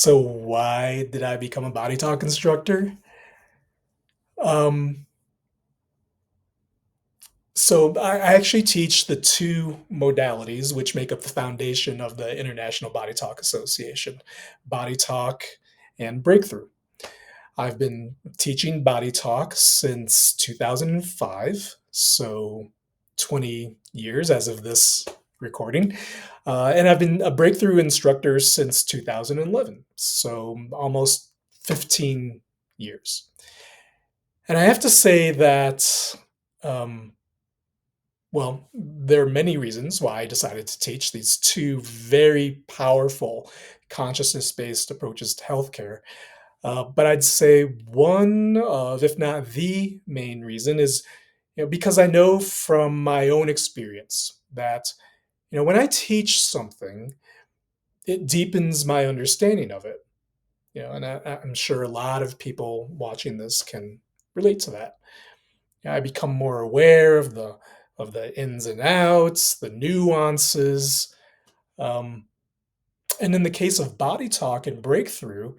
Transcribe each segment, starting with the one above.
So why did I become a body talk instructor? Um, so I actually teach the two modalities which make up the foundation of the International Body Talk Association, body talk and breakthrough. I've been teaching body talk since 2005, so 20 years as of this recording. And I've been a breakthrough instructor since 2011, so almost 15 years. And I have to say that, um, well, there are many reasons why I decided to teach these two very powerful consciousness based approaches to healthcare. But I'd say one of, if not the main reason, is because I know from my own experience that when I teach something, it deepens my understanding of it. And I'm sure a lot of people watching this can relate to that. I become more aware of the ins and outs, the nuances. Um, and in the case of body talk and breakthrough,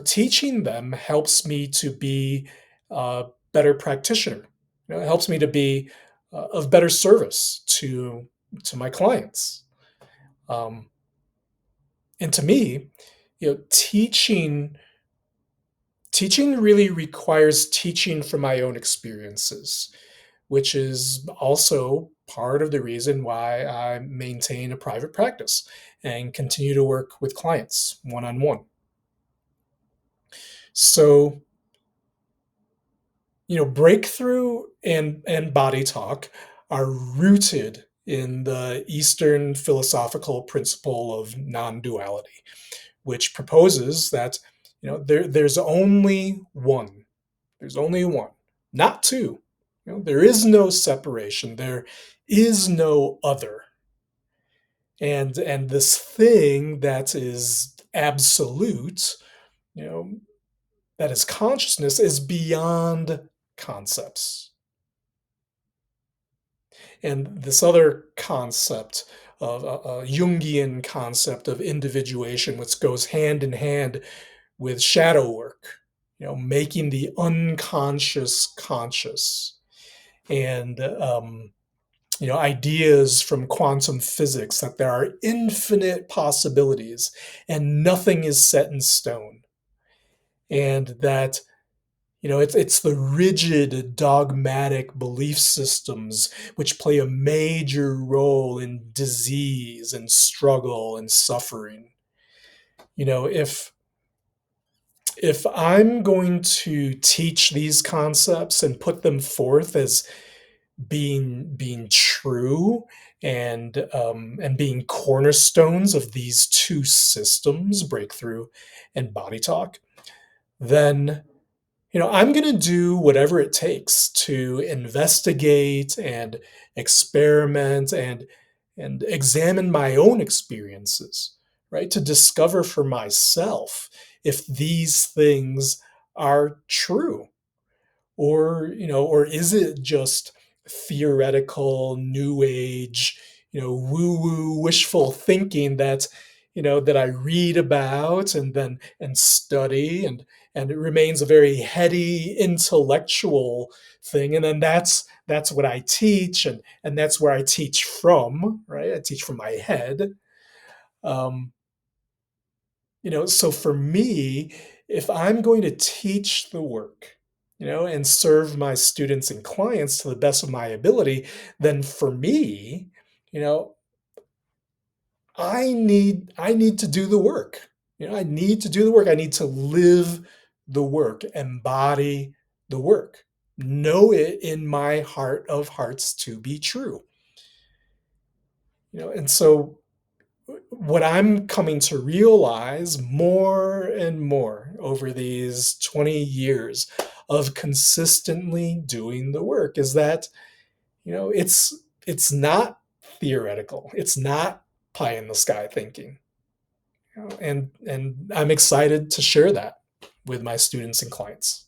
teaching them helps me to be a better practitioner. It helps me to be of better service to my clients. Um, and to me, teaching really requires teaching from my own experiences, which is also part of the reason why I maintain a private practice and continue to work with clients one on one. So, breakthrough and body talk are rooted in the Eastern philosophical principle of non-duality, which proposes that there's only one. There's only one, not two. There is no separation. There is no other. And this thing that is absolute, you know, that is consciousness, is beyond concepts. And this other concept of a Jungian concept of individuation, which goes hand in hand with shadow work, making the unconscious conscious, and ideas from quantum physics that there are infinite possibilities and nothing is set in stone, and that it's the rigid dogmatic belief systems which play a major role in disease and struggle and suffering. If I'm going to teach these concepts and put them forth as being true and being cornerstones of these two systems, breakthrough and body talk, then I'm going to do whatever it takes to investigate and experiment and examine my own experiences, right? To discover for myself if these things are true, or is it just theoretical new age, woo woo wishful thinking that I read about and study, and it remains a very heady intellectual thing, and then that's what I teach, and that's where I teach from, right? I teach from my head. um, so for me, if I'm going to teach the work, and serve my students and clients to the best of my ability, then for me, you know, I need to do the work. I need to do the work. I need to live the work, embody the work, know it in my heart of hearts to be true. And so what I'm coming to realize more and more over these 20 years of consistently doing the work is that, it's not theoretical. It's not pie in the sky thinking. And I'm excited to share that with my students and clients.